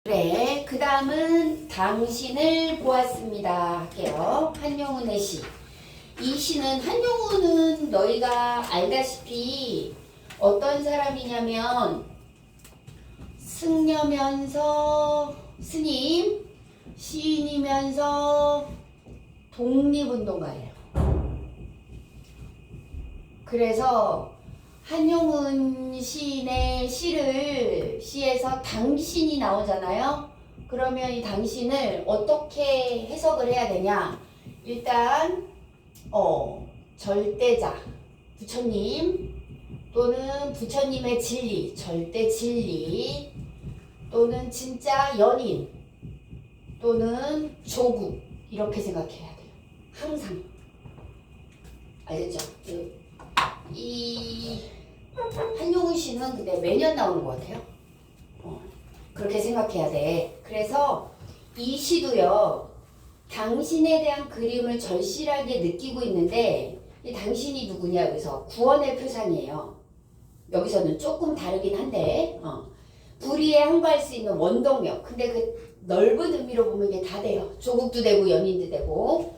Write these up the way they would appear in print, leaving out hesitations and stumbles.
그래, 그 다음은 당신을 보았습니다 할게요. 한용운의 시. 이 시는, 한용운은 너희가 알다시피 어떤 사람이냐면 승려면서 스님, 시인이면서 독립운동가예요. 그래서 한용운 시인의 시에서 당신이 나오잖아요. 그러면 이 당신을 어떻게 해석을 해야 되냐? 일단 절대자, 부처님, 또는 부처님의 진리, 절대 진리, 또는 진짜 연인, 또는 조국, 이렇게 생각해야 돼요. 항상. 알겠죠? 이 한용운 씨는 근데 매년 나오는 것 같아요. 그렇게 생각해야 돼. 그래서 이 시도요, 당신에 대한 그림을 절실하게 느끼고 있는데, 이 당신이 누구냐? 여기서 구원의 표상이에요. 여기서는 조금 다르긴 한데, 불의에 항거할 수 있는 원동력. 근데 그 넓은 의미로 보면 이게 다 돼요. 조국도 되고 연인도 되고.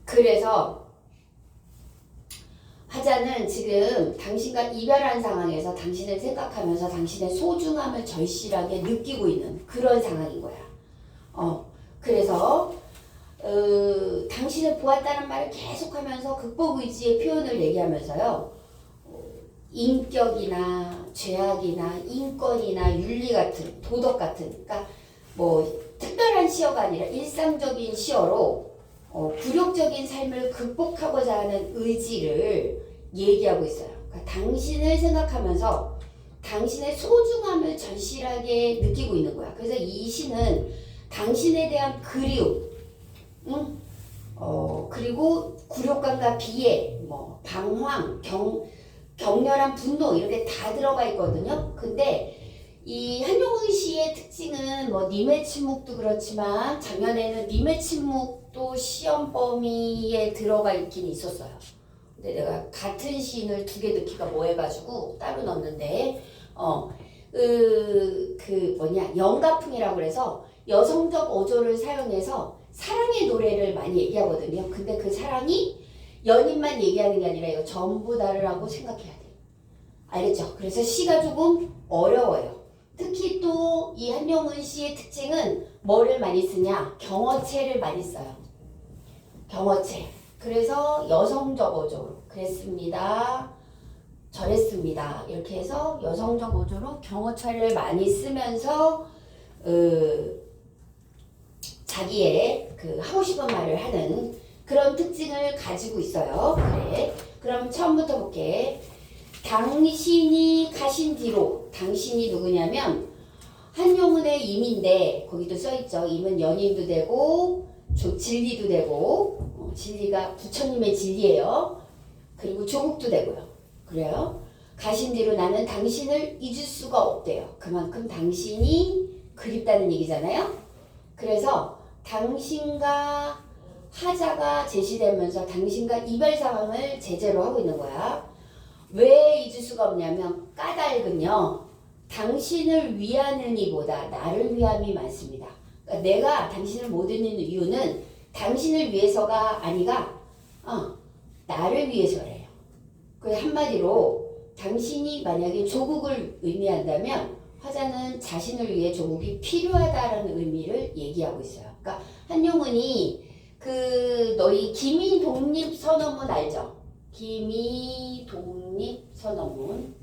그래서 화자는 지금 당신과 이별한 상황에서 당신을 생각하면서 당신의 소중함을 절실하게 느끼고 있는 그런 상황인 거야. 그래서 당신을 보았다는 말을 계속하면서 극복의지의 표현을 얘기하면서요. 인격이나 죄악이나 인권이나 윤리 같은, 도덕 같은, 그러니까 뭐 특별한 시어가 아니라 일상적인 시어로 굴욕적인 삶을 극복하고자 하는 의지를 얘기하고 있어요. 그러니까 당신을 생각하면서 당신의 소중함을 절실하게 느끼고 있는 거야. 그래서 이 시는 당신에 대한 그리움, 그리고 굴욕감과 비애, 뭐 방황, 격렬한 분노 이렇게 다 들어가 있거든요. 근데 이 한용운 씨의 특징은 뭐 님의 침묵도 그렇지만 작년에는 님의 침묵도 시험 범위에 들어가 있긴 있었어요. 근데 내가 같은 시인을 두 개 넣기가 뭐해가지고 따로 넣었는데 영가풍이라고 그래서 여성적 어조를 사용해서 사랑의 노래를 많이 얘기하거든요. 근데 그 사랑이 연인만 얘기하는 게 아니라 이거 전부 다르라고 생각해야 돼요. 알겠죠? 그래서 시가 조금 어려워요. 특히 또 이 한용운 씨의 특징은 뭐를 많이 쓰냐? 경어체를 많이 써요. 경어체. 그래서 여성적 어조로 그랬습니다. 저랬습니다. 이렇게 해서 여성적 어조로 경어체를 많이 쓰면서 자기의 그 하고 싶은 말을 하는 그런 특징을 가지고 있어요. 그래. 그럼 처음부터 볼게. 당신이 가신 뒤로, 당신이 누구냐면 한용운의 임인데 거기도 써있죠. 임은 연인도 되고 진리도 되고 진리가 부처님의 진리예요. 그리고 조국도 되고요. 그래요. 가신 뒤로 나는 당신을 잊을 수가 없대요. 그만큼 당신이 그립다는 얘기잖아요. 그래서 당신과 하자가 제시되면서 당신과 이별 상황을 제재로 하고 있는 거야. 왜 잊을 수가 없냐면 까닭은요. 당신을 위하는 이보다 나를 위함이 많습니다. 그러니까 내가 당신을 못 잊는 이유는 당신을 위해서가 아니라 나를 위해서래요. 그 한마디로 당신이 만약에 조국을 의미한다면 화자는 자신을 위해 조국이 필요하다라는 의미를 얘기하고 있어요. 그러니까 한용운이 너희 기미 독립 선언문 알죠? 기미 독립 선언문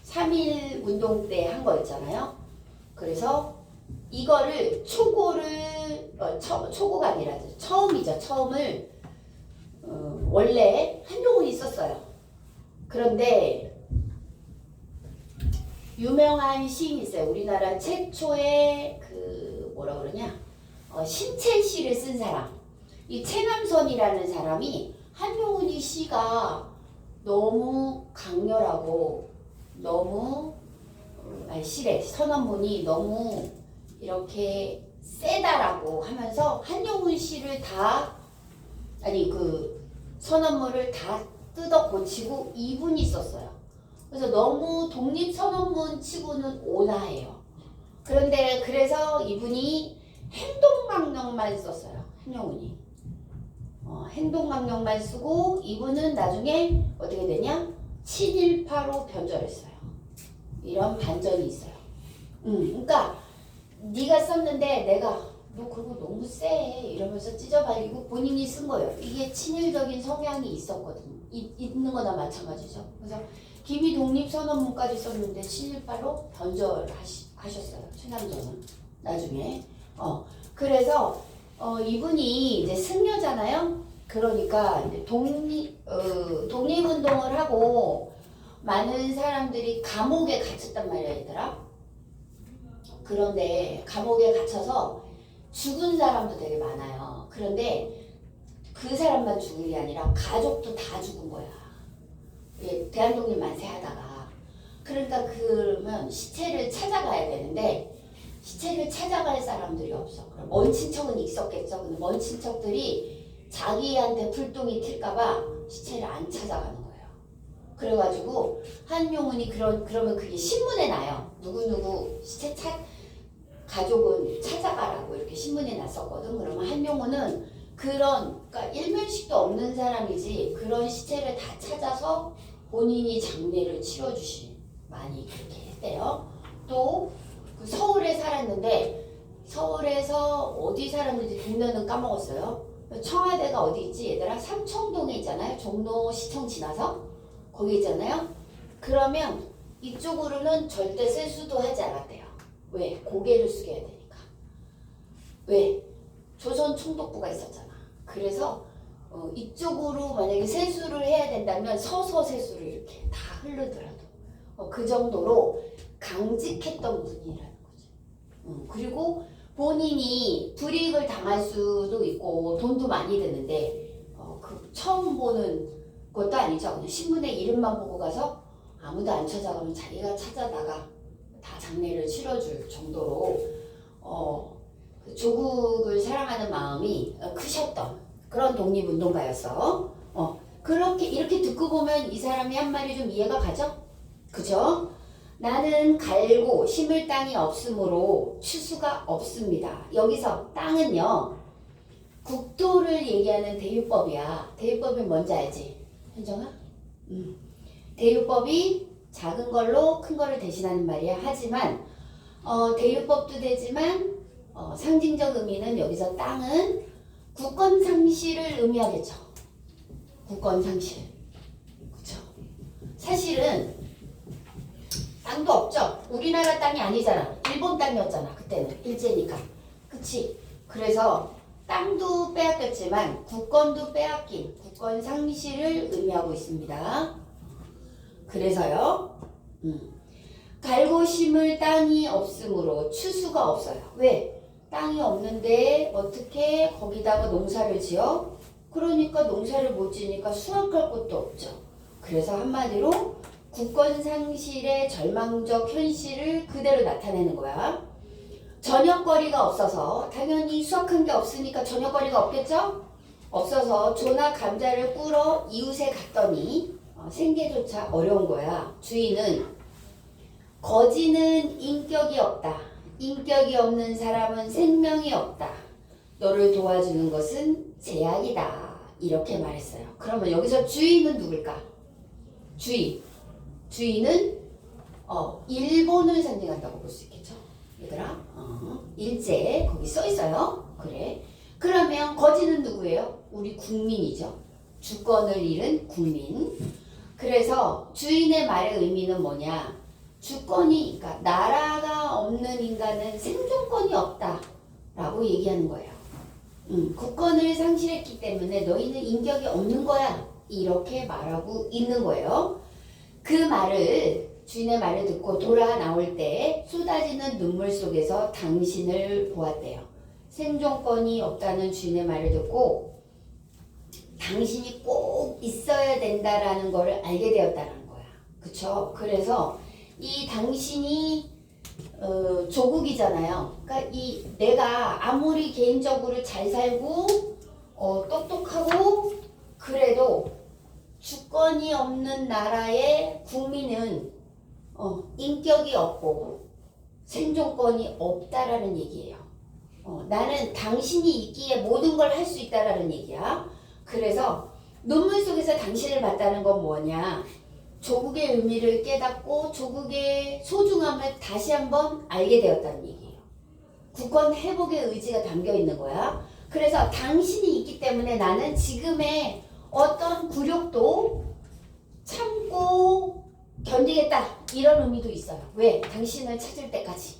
3.1 운동 때 한 거 있잖아요. 그래서 이거를 초고가 아니라 처음이죠. 처음을 원래 한용운이 썼어요. 그런데 유명한 시인이 있어요. 우리나라 최초의 뭐라 그러냐? 신체시를 쓴 사람. 이 최남선이라는 사람이 한용운이 시가 너무 강렬하고 너무 시래 선언문이 너무 이렇게 세다라고 하면서 한용운 시를 선언문을 다 뜯어 고치고 이분이 썼어요. 그래서 너무 독립선언문 치고는 온화해요. 그런데 그래서 이분이 행동강령만 썼어요. 한용운이. 행동강령만 쓰고 이분은 나중에 어떻게 되냐? 친일파로 변절했어요. 이런 반전이 있어요. 그러니까 네가 썼는데 내가 너 그거 너무 세 이러면서 찢어발리고 본인이 쓴 거예요. 이게 친일적인 성향이 있었거든요. 있는 거나 마찬가지죠. 그래서 김이 독립선언문까지 썼는데 친일파로 변절하셨어요. 최남정은 나중에. 그래서 이분이 이제 승려잖아요. 그러니까 이제 독립운동을 하고 많은 사람들이 감옥에 갇혔단 말이야, 얘들아. 그런데 감옥에 갇혀서 죽은 사람도 되게 많아요. 그런데 그 사람만 죽은 게 아니라 가족도 다 죽은 거야. 대한독립 만세 하다가. 그러니까 그러면 시체를 찾아가야 되는데 시체를 찾아갈 사람들이 없어. 그럼 먼 친척은 있었겠죠. 근데 먼 친척들이 자기한테 불똥이 튈까봐 시체를 안 찾아가는 거예요. 그래가지고 한용운이 그러면 그게 신문에 나요. 누구누구 가족은 찾아가라고 이렇게 신문에 났었거든. 그러면 한용운은 그러니까 일면식도 없는 사람이지 그런 시체를 다 찾아서 본인이 장례를 치러주신 많이 그렇게 했대요. 또 그 서울에 살았는데 서울에서 어디 살았는지 동네는 까먹었어요. 청와대가 어디 있지 얘들아? 삼청동에 있잖아요. 종로시청 지나서 거기 있잖아요. 그러면 이쪽으로는 절대 세수도 하지 않았대요. 왜? 고개를 숙여야 되니까. 왜? 조선 총독부가 있었잖아. 그래서 이쪽으로 만약에 세수를 해야 된다면 서서 세수를 이렇게 다 흐르더라도 그 정도로 강직했던 분이라는 거지. 그리고 본인이 불이익을 당할 수도 있고 돈도 많이 드는데 그 처음 보는 것도 아니죠. 그냥 신문에 이름만 보고 가서 아무도 안 찾아가면 자기가 찾아다가 다 장례를 치러줄 정도로 그 조국을 사랑하는 마음이 크셨던 그런 독립운동가였어. 그렇게 이렇게 듣고 보면 이 사람이 한 말이 좀 이해가 가죠? 그죠? 나는 갈고 심을 땅이 없으므로 추수가 없습니다. 여기서 땅은요 국토를 얘기하는 대유법이야. 대유법이 뭔지 알지? 현정아? 대유법이 작은 걸로 큰 거를 대신하는 말이야. 하지만 대유법도 되지만 상징적 의미는 여기서 땅은 국권상실을 의미하겠죠. 국권상실. 그쵸? 사실은 땅도 없죠. 우리나라 땅이 아니잖아. 일본 땅이었잖아. 그때는 일제니까. 그치? 그래서 땅도 빼앗겼지만 국권도 빼앗긴 국권상실을 의미하고 있습니다. 그래서요. 갈고 심을 땅이 없으므로 추수가 없어요. 왜? 땅이 없는데 어떻게 거기다가 농사를 지어? 그러니까 농사를 못 지니까 수확할 것도 없죠. 그래서 한마디로 국권상실의 절망적 현실을 그대로 나타내는 거야. 저녁거리가 없어서 당연히 수확한 게 없으니까 저녁거리가 없겠죠? 없어서 조나 감자를 꿀어 이웃에 갔더니 생계조차 어려운 거야. 주인은 거지는 인격이 없다. 인격이 없는 사람은 생명이 없다. 너를 도와주는 것은 제약이다. 이렇게 말했어요. 그러면 여기서 주인은 누굴까? 주인은 일본을 상징한다고 볼 수 있겠죠. 얘들아 일제 거기 써 있어요. 그래. 그러면 거지는 누구예요? 우리 국민이죠. 주권을 잃은 국민. 그래서 주인의 말의 의미는 뭐냐? 주권이, 그러니까 나라가 없는 인간은 생존권이 없다라고 얘기하는 거예요. 국권을 상실했기 때문에 너희는 인격이 없는 거야. 이렇게 말하고 있는 거예요. 그 말을, 주인의 말을 듣고 돌아 나올 때 쏟아지는 눈물 속에서 당신을 보았대요. 생존권이 없다는 주인의 말을 듣고 당신이 꼭 있어야 된다라는 걸 알게 되었다는 거야. 그쵸? 그래서 이 당신이 조국이잖아요. 그러니까 내가 아무리 개인적으로 잘 살고 똑똑하고 그래도 주권이 없는 나라의 국민은 인격이 없고 생존권이 없다라는 얘기예요. 나는 당신이 있기에 모든 걸 할 수 있다라는 얘기야. 그래서 논문 속에서 당신을 봤다는 건 뭐냐? 조국의 의미를 깨닫고 조국의 소중함을 다시 한번 알게 되었다는 얘기예요. 국권 회복의 의지가 담겨 있는 거야. 그래서 당신이 있기 때문에 나는 지금의 어떤 굴욕도 참고 견디겠다. 이런 의미도 있어요. 왜? 당신을 찾을 때까지.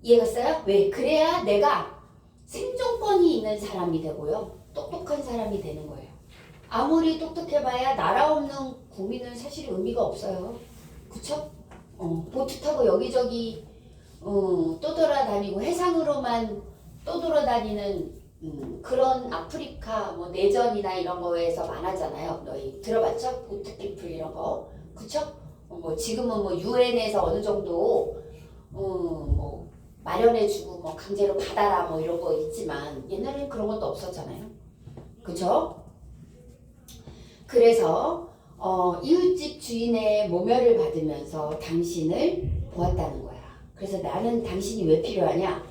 이해갔어요? 왜? 그래야 내가 생존권이 있는 사람이 되고요. 똑똑한 사람이 되는 거예요. 아무리 똑똑해봐야 나라 없는 국민은 사실 의미가 없어요. 그쵸? 보트 타고 여기저기 떠돌아다니고 해상으로만 떠돌아다니는 그런 아프리카 뭐 내전이나 이런 거에서 많았잖아요. 너희 들어봤죠? 보트피플 이런 거. 그쵸? 뭐 지금은 뭐 유엔에서 어느 정도 뭐 마련해주고 뭐 강제로 받아라 뭐 이런 거 있지만 옛날에는 그런 것도 없었잖아요. 그쵸? 그래서 이웃집 주인의 모멸을 받으면서 당신을 보았다는 거야. 그래서 나는 당신이 왜 필요하냐?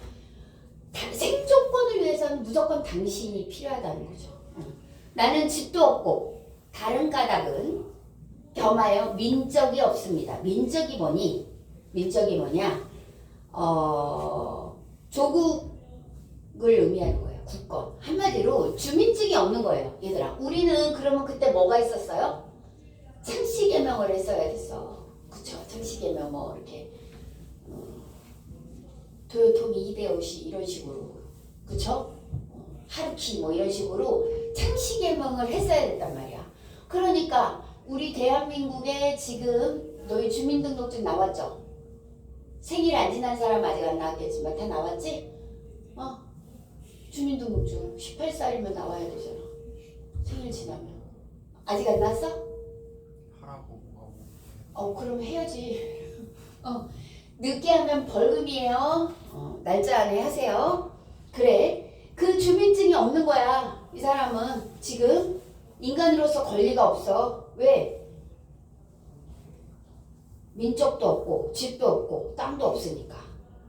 생존권을 위해서는 무조건 당신이 필요하다는 거죠. 나는 집도 없고 다른 까닭은 겸하여 민적이 없습니다. 민적이 뭐니? 민적이 뭐냐? 조국을 의미하는 거예요. 국권. 한마디로 주민증이 없는 거예요. 얘들아. 우리는 그러면 그때 뭐가 있었어요? 창씨개명을 했어야 됐어. 그쵸? 창씨개명 뭐 이렇게 도요토미 히데요시 이런 식으로. 그쵸? 하루키 뭐 이런 식으로 창씨개명을 했어야 됐단 말이야. 그러니까 우리 대한민국에 지금 너희 주민등록증 나왔죠? 생일 안 지난 사람 아직 안 나왔겠지만 다 나왔지? 주민등록증 18살이면 나와야 되잖아. 생일 지나면. 아직 안 나왔어? 하라고 하고. 그럼 해야지. 늦게 하면 벌금이에요. 날짜 안에 하세요. 그래. 그 주민증이 없는 거야. 이 사람은 지금 인간으로서 권리가 없어. 왜? 민족도 없고 집도 없고 땅도 없으니까.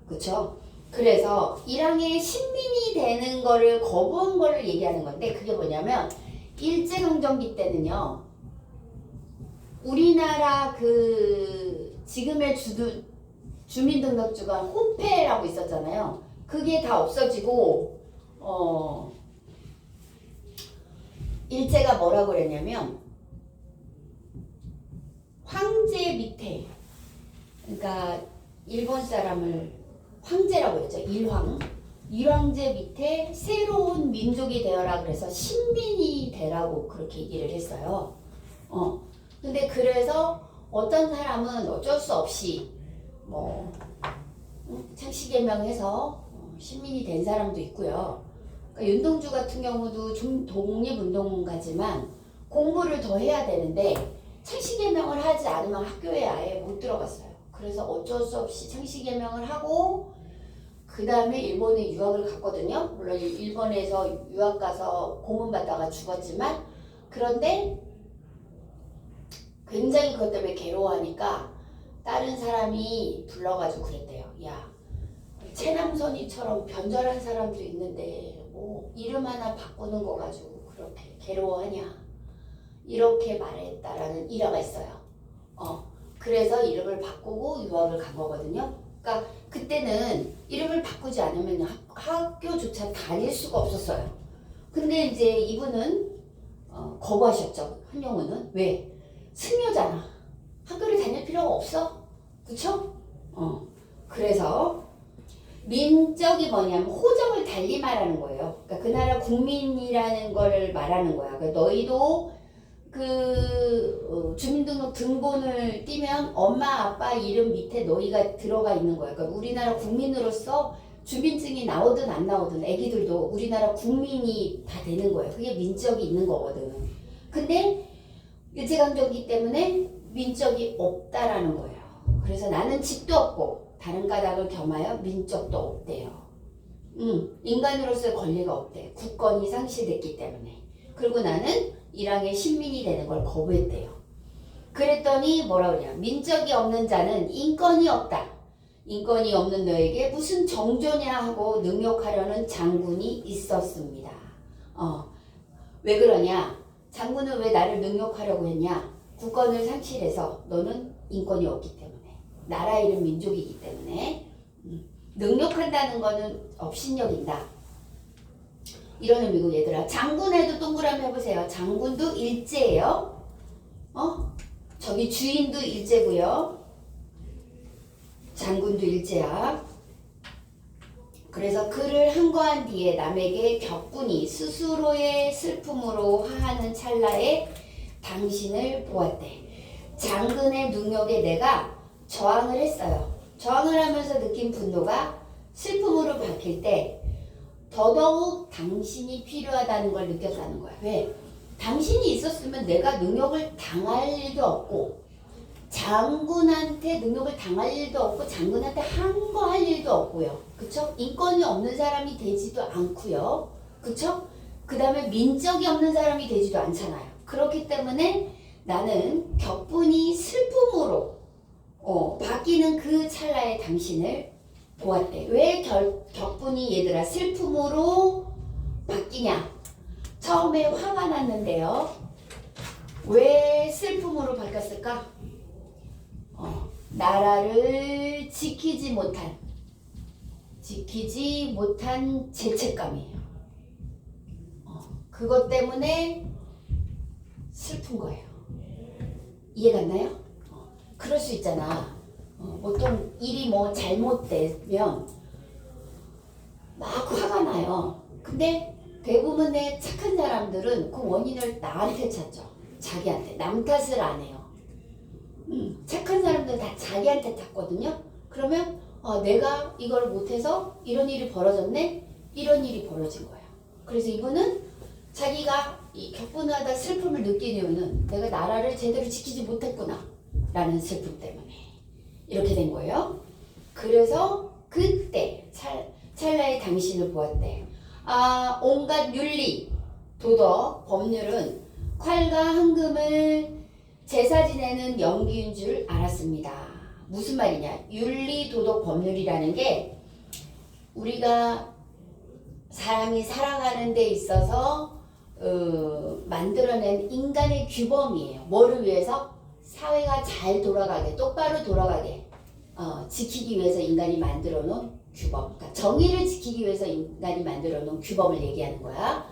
그쵸? 그래서 1항의 신민이 되는 거를 거부한 거를 얘기하는 건데 그게 뭐냐면 일제강점기 때는요. 우리나라 그 지금의 주민등록주가 호패라고 있었잖아요. 그게 다 없어지고 일제가 뭐라고 그랬냐면 황제 밑에 그러니까 일본 사람을 황제라고 했죠. 일황제 밑에 새로운 민족이 되어라 그래서 신민이 되라고 그렇게 얘기를 했어요. 근데 그래서 어떤 사람은 어쩔 수 없이 뭐 창씨개명해서 신민이 된 사람도 있고요. 그러니까 윤동주 같은 경우도 좀 독립운동가지만 공부를 더 해야 되는데 창씨개명을 하지 않으면 학교에 아예 못 들어갔어요. 그래서 어쩔 수 없이 창씨개명을 하고 그 다음에 일본에 유학을 갔거든요. 물론 일본에서 유학 가서 고문받다가 죽었지만 그런데 굉장히 그것 때문에 괴로워하니까 다른 사람이 불러가지고 그랬대요. 야, 채남선이처럼 변절한 사람도 있는데 뭐 이름 하나 바꾸는 거 가지고 그렇게 괴로워하냐. 이렇게 말했다라는 일화가 있어요. 그래서 이름을 바꾸고 유학을 간 거거든요. 그러니까 그때는 이름을 바꾸지 않으면 학교조차 다닐 수가 없었어요. 근데 이제 이분은 거부하셨죠. 한영우는. 왜? 승려잖아. 학교를 다닐 필요가 없어. 그쵸? 그래서 민적이 뭐냐면 호적을 달리 말하는 거예요. 그러니까 그 나라 국민이라는 걸 말하는 거야. 그러니까 너희도 주민등록 등본을 띄면 엄마 아빠 이름 밑에 너희가 들어가 있는 거야. 그러니까 우리나라 국민으로서 주민증이 나오든 안 나오든 애기들도 우리나라 국민이 다 되는 거예요. 그게 민적이 있는 거거든. 근데 일제강점기 때문에 민적이 없다라는 거예요. 그래서 나는 집도 없고 다른 까닭을 겸하여 민족도 없대요. 인간으로서의 권리가 없대. 국권이 상실됐기 때문에. 그리고 나는 1항의 신민이 되는 걸 거부했대요. 그랬더니 뭐라 그러냐. 민족이 없는 자는 인권이 없다. 인권이 없는 너에게 무슨 정조냐 하고 능욕하려는 장군이 있었습니다. 왜 그러냐? 장군은 왜 나를 능욕하려고 했냐? 국권을 상실해서 너는 인권이 없기 때문에, 나라 이름 민족이기 때문에 능욕한다는 거는 업신여긴다. 이런 의미고 얘들아. 장군에도 동그라미 해보세요. 장군도 일제예요. 저기 주인도 일제고요. 장군도 일제야. 그래서 그를 항거한 뒤에 남에게 격분이 스스로의 슬픔으로 화하는 찰나에 당신을 보았대. 장군의 능력에 내가 저항을 했어요. 저항을 하면서 느낀 분노가 슬픔으로 바뀔 때 더더욱 당신이 필요하다는 걸 느꼈다는 거야. 왜? 당신이 있었으면 내가 능력을 당할 일도 없고 장군한테 능력을 당할 일도 없고 장군한테 항거할 일도 없고요. 그쵸? 인권이 없는 사람이 되지도 않고요. 그쵸? 그 다음에 민족이 없는 사람이 되지도 않잖아요. 그렇기 때문에 나는 격분이 슬픔으로 바뀌는 그 찰나에 당신을 보았대. 왜 격분이 얘들아 슬픔으로 바뀌냐? 처음에 화가 났는데요. 왜 슬픔으로 바뀌었을까? 나라를 지키지 못한 죄책감이에요. 그것 때문에 슬픈 거예요. 이해 갔나요? 그럴 수 있잖아. 보통 일이 뭐 잘못되면 막 화가 나요. 근데 대부분의 착한 사람들은 그 원인을 나한테 찾죠. 자기한테. 남 탓을 안 해요. 착한 사람들은 다 자기한테 탔거든요. 그러면 내가 이걸 못해서 이런 일이 벌어졌네? 이런 일이 벌어진 거야. 그래서 이분은 자기가 이 격분하다 슬픔을 느낀 이유는 내가 나라를 제대로 지키지 못했구나 라는 슬픔 때문에 이렇게 된 거예요. 그래서 그때 찰나에 당신을 보았대. 온갖 윤리, 도덕, 법률은 콸과 황금을 제사 지내는 연기인 줄 알았습니다. 무슨 말이냐? 윤리, 도덕, 법률이라는 게 우리가 사람이 살아가는 데 있어서 만들어낸 인간의 규범이에요. 뭐를 위해서? 사회가 잘 돌아가게, 똑바로 돌아가게 지키기 위해서 인간이 만들어 놓은 규범. 그러니까 정의를 지키기 위해서 인간이 만들어 놓은 규범을 얘기하는 거야.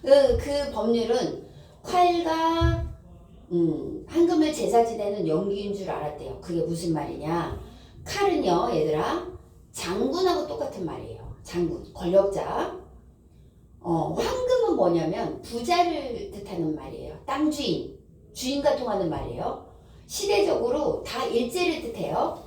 그 법률은 콸과 황금을 제사 지내는 연기인 줄 알았대요. 그게 무슨 말이냐? 칼은요, 얘들아, 장군하고 똑같은 말이에요. 장군, 권력자. 황금은 뭐냐면 부자를 뜻하는 말이에요. 땅 주인, 주인과 통하는 말이에요. 시대적으로 다 일제를 뜻해요.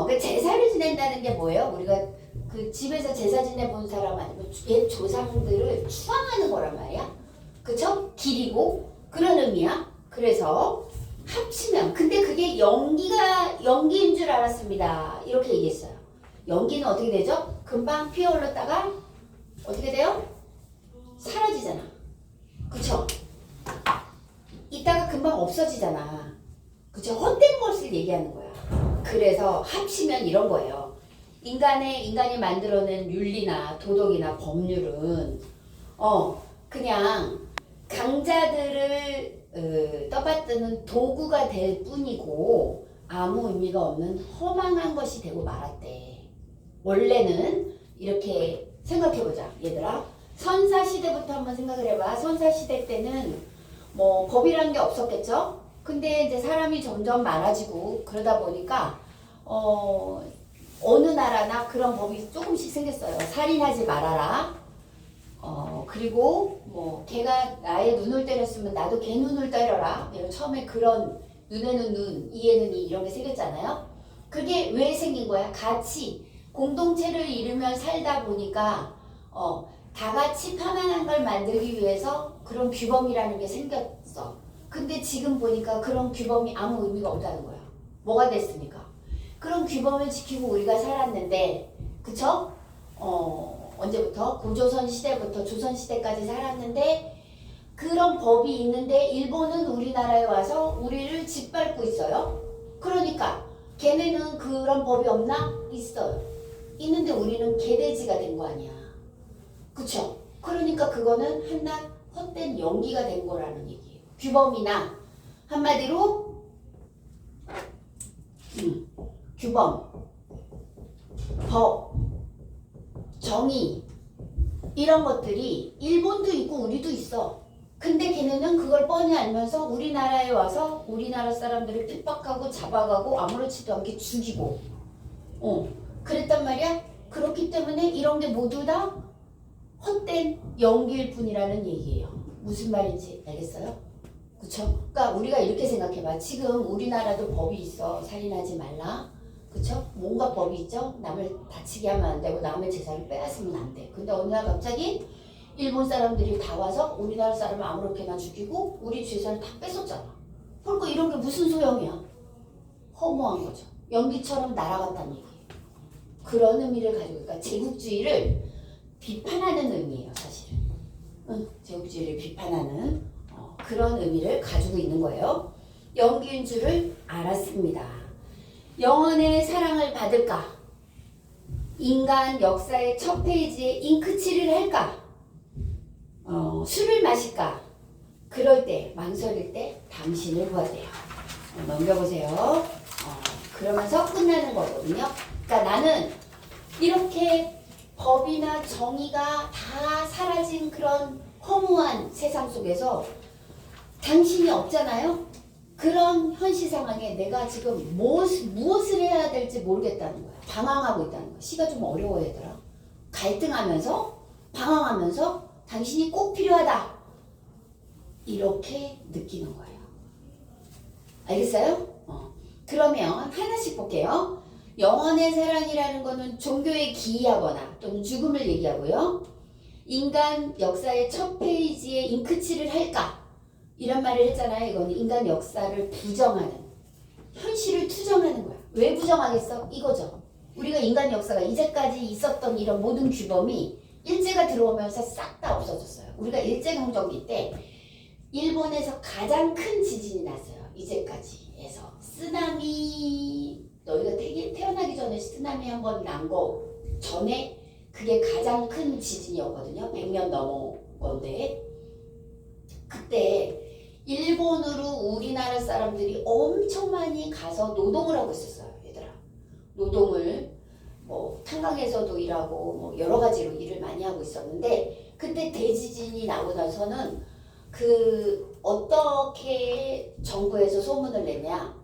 그 제사를 지낸다는 게 뭐예요? 우리가 그 집에서 제사 지내본 사람 아니면 옛 조상들을 추앙하는 거란 말이야. 그쵸? 기리고 그런 의미야. 그래서 합치면 근데 그게 연기인 줄 알았습니다. 이렇게 얘기했어요. 연기는 어떻게 되죠? 금방 피어올랐다가 어떻게 돼요? 사라지잖아. 그쵸? 이따가 금방 없어지잖아. 그쵸? 헛된 것을 얘기하는 거야. 그래서 합치면 이런 거예요. 인간이 만들어낸 윤리나 도덕이나 법률은 그냥 강자들을 떠받드는 도구가 될 뿐이고 아무 의미가 없는 허망한 것이 되고 말았대. 원래는 이렇게 생각해보자, 얘들아. 선사시대부터 한번 생각을 해봐. 선사시대 때는 뭐 법이라는 게 없었겠죠? 근데 이제 사람이 점점 많아지고 그러다 보니까 어느 나라나 그런 법이 조금씩 생겼어요. 살인하지 말아라. 그리고 뭐 걔가 나의 눈을 때렸으면 나도 걔 눈을 때려라. 처음에 그런 눈에는 눈, 이에는 이 이런 게 생겼잖아요. 그게 왜 생긴 거야? 같이 공동체를 이루며 살다 보니까 다 같이 편안한 걸 만들기 위해서 그런 규범이라는 게 생겼어. 근데 지금 보니까 그런 규범이 아무 의미가 없다는 거야. 뭐가 됐습니까? 그런 규범을 지키고 우리가 살았는데, 그쵸? 언제부터? 고조선 시대부터 조선 시대까지 살았는데 그런 법이 있는데 일본은 우리나라에 와서 우리를 짓밟고 있어요. 그러니까 걔네는 그런 법이 없나? 있어요. 있는데 우리는 개돼지가 된 거 아니야. 그쵸? 그러니까 그거는 한낱 헛된 연기가 된 거라는 얘기예요. 규범이나 한마디로 규범, 법, 정의 이런 것들이 일본도 있고 우리도 있어. 근데 걔네는 그걸 뻔히 알면서 우리나라에 와서 우리나라 사람들을 핍박하고 잡아가고 아무렇지도 않게 죽이고 그랬단 말이야. 그렇기 때문에 이런 게 모두 다 헛된 연기일 뿐이라는 얘기예요. 무슨 말인지 알겠어요? 그쵸? 그러니까 우리가 이렇게 생각해봐. 지금 우리나라도 법이 있어. 살인하지 말라. 그쵸? 뭔가 법이 있죠? 남을 다치게 하면 안 되고 남의 재산을 빼앗으면 안 돼. 근데 어느 날 갑자기 일본 사람들이 다 와서 우리나라 사람을 아무렇게나 죽이고 우리 재산을 다 뺏었잖아. 그러니까 이런 게 무슨 소용이야? 허무한 거죠. 연기처럼 날아갔다는 얘기예요. 그런 의미를 가지고, 그러니까 제국주의를 비판하는 의미예요, 사실은. 제국주의를 비판하는 그런 의미를 가지고 있는 거예요. 연기인 줄을 알았습니다. 영원의 사랑을 받을까? 인간 역사의 첫 페이지에 잉크칠을 할까? 술을 마실까? 그럴 때, 망설일 때 당신을 보아대요. 넘겨보세요. 그러면서 끝나는 거거든요. 그러니까 나는 이렇게 법이나 정의가 다 사라진 그런 허무한 세상 속에서 당신이 없잖아요? 그런 현실 상황에 내가 지금 무엇을 해야 될지 모르겠다는 거야. 방황하고 있다는 거야. 시가 좀 어려워 얘들아. 갈등하면서 방황하면서 당신이 꼭 필요하다. 이렇게 느끼는 거예요. 알겠어요? 그러면 하나씩 볼게요. 영원의 사랑이라는 거는 종교에 기이하거나 또는 죽음을 얘기하고요. 인간 역사의 첫 페이지에 잉크칠을 할까? 이런 말을 했잖아요. 이건 인간 역사를 부정하는, 현실을 투정하는 거야. 왜 부정하겠어? 이거죠. 우리가 인간 역사가 이제까지 있었던 이런 모든 규범이 일제가 들어오면서 싹 다 없어졌어요. 우리가 일제강점기 때 일본에서 가장 큰 지진이 났어요. 이제까지 해서 쓰나미, 너희가 태어나기 전에 쓰나미 한 번 난 거 전에 그게 가장 큰 지진이었거든요. 100년 넘은 건데 그때 일본으로 우리나라 사람들이 엄청 많이 가서 노동을 하고 있었어요. 얘들아. 노동을 뭐 탄광에서도 일하고 뭐 여러 가지로 일을 많이 하고 있었는데 그때 대지진이 나고 나서는 그 어떻게 정부에서 소문을 내냐,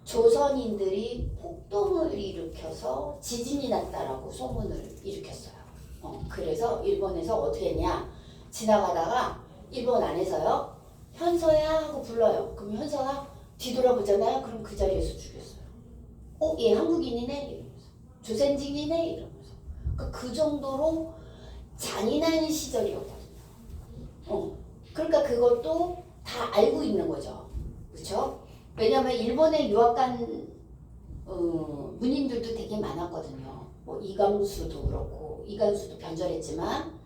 조선인들이 폭동을 일으켜서 지진이 났다라고 소문을 일으켰어요. 그래서 일본에서 어떻게 했냐, 지나가다가 일본 안에서요, 현서야 하고 불러요. 그럼 현서가 뒤돌아보잖아요. 그럼 그 자리에서 죽였어요. 얘 한국인이네 이러면서, 조선인이네 이러면서. 그러니까 그 정도로 잔인한 시절이었거든요. 그러니까 그것도 다 알고 있는 거죠. 그렇죠? 왜냐하면 일본에 유학 간 문인들도 되게 많았거든요. 뭐 이광수도 그렇고, 이광수도 변절했지만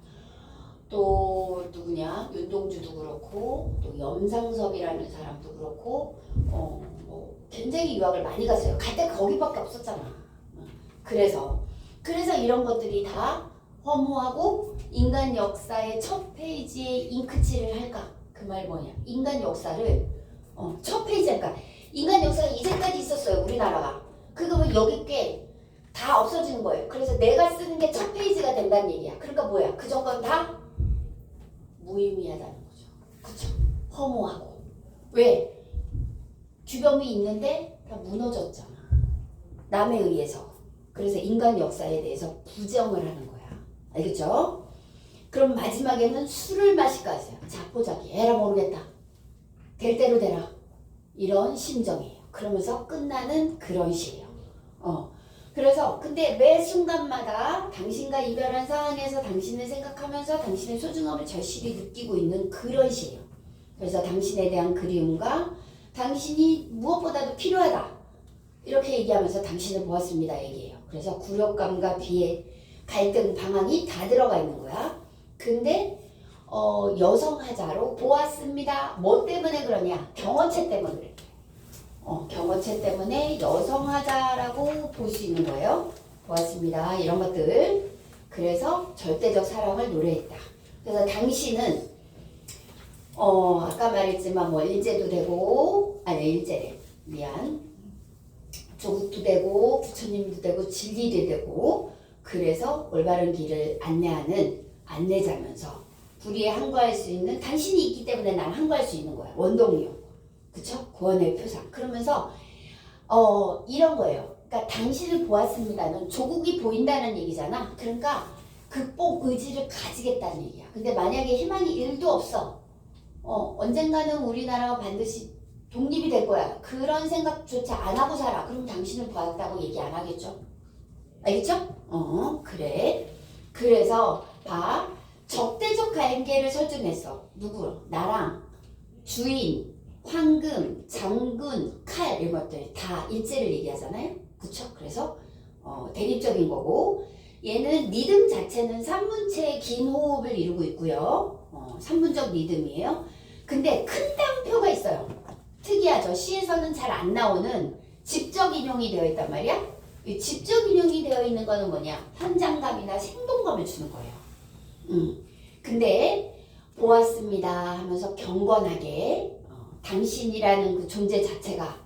또 누구냐, 윤동주도 그렇고, 또 염상섭이라는 사람도 그렇고, 뭐 굉장히 유학을 많이 갔어요. 갈 때 거기밖에 없었잖아. 그래서 이런 것들이 다 허무하고 인간 역사의 첫 페이지에 잉크칠을 할까? 그 말 뭐냐? 인간 역사를 첫 페이지 할까? 인간 역사가 이제까지 있었어요. 우리나라가. 그거면 여기 게 다 없어지는 거예요. 그래서 내가 쓰는 게 첫 페이지가 된다는 얘기야. 그러니까 뭐야? 그 정도는 다 무의미하다는 거죠. 그쵸? 허무하고. 왜? 규범이 있는데 다 무너졌잖아. 남에 의해서. 그래서 인간 역사에 대해서 부정을 하는 거야. 알겠죠? 그럼 마지막에는 술을 마실까 하세요. 자포자기. 에라 모르겠다. 될 대로 되라. 이런 심정이에요. 그러면서 끝나는 그런 시예요. 그래서 근데 매 순간마다 당신과 이별한 상황에서 당신을 생각하면서 당신의 소중함을 절실히 느끼고 있는 그런 시예요. 그래서 당신에 대한 그리움과 당신이 무엇보다도 필요하다. 이렇게 얘기하면서 당신을 보았습니다. 얘기해요. 그래서 굴욕감과 비애, 갈등, 방황이 다 들어가 있는 거야. 근데 여성하자로 보았습니다. 뭐 때문에 그러냐? 경험체 때문에 그래. 경어체 때문에 여성하다라고 볼 수 있는 거예요. 보았습니다. 이런 것들. 그래서 절대적 사랑을 노래했다. 그래서 당신은 아까 말했지만 뭐 일제도 되고 아니 일제래 미안 조국도 되고 부처님도 되고 진리도 되고 그래서 올바른 길을 안내하는 안내자면서 불의에 항거할 수 있는 당신이 있기 때문에 난 항거할 수 있는 거야. 원동력. 그쵸? 구원의 표상. 그러면서 이런 거예요. 그러니까 당신을 보았습니다는 조국이 보인다는 얘기잖아. 그러니까 극복 의지를 가지겠다는 얘기야. 근데 만약에 희망이 1도 없어. 언젠가는 우리나라가 반드시 독립이 될 거야. 그런 생각조차 안 하고 살아. 그럼 당신을 보았다고 얘기 안 하겠죠? 알겠죠? 그래. 그래서 봐. 적대적 관계를 설정했어. 누구? 나랑 주인, 황금, 장군, 칼 이런 것들 다 일제를 얘기하잖아요. 그쵸? 그래서 대립적인 거고 얘는 리듬 자체는 3분체의 긴 호흡을 이루고 있고요. 3분적 리듬이에요. 근데 큰 따옴표가 있어요. 특이하죠. 시에서는 잘 안 나오는 집적 인용이 되어 있단 말이야. 이 집적 인용이 되어 있는 거는 뭐냐? 현장감이나 생동감을 주는 거예요. 근데 보았습니다 하면서 경건하게 당신이라는 그 존재 자체가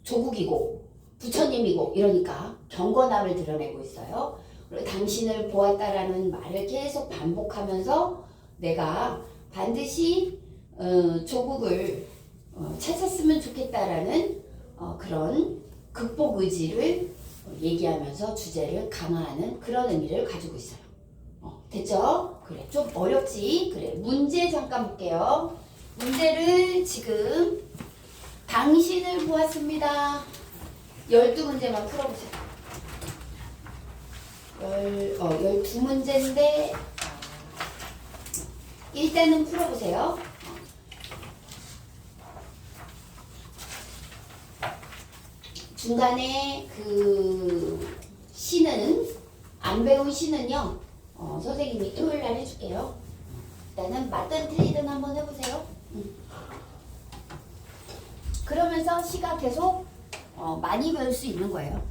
조국이고 부처님이고 이러니까 경건함을 드러내고 있어요. 그리고 당신을 보았다라는 말을 계속 반복하면서 내가 반드시 조국을 찾았으면 좋겠다라는 그런 극복 의지를 얘기하면서 주제를 강화하는 그런 의미를 가지고 있어요. 됐죠? 그래, 좀 어렵지? 그래, 문제 잠깐 볼게요. 문제를 지금 당신을 보았습니다. 12문제만 풀어보세요. 12문제인데 일단은 풀어보세요. 중간에 그 시는 안 배운 시는요. 선생님이 토요일날 해줄게요. 일단은 맞든 틀리든 한번 해보세요. 그러면서 시가 계속 많이 배울 수 있는 거예요.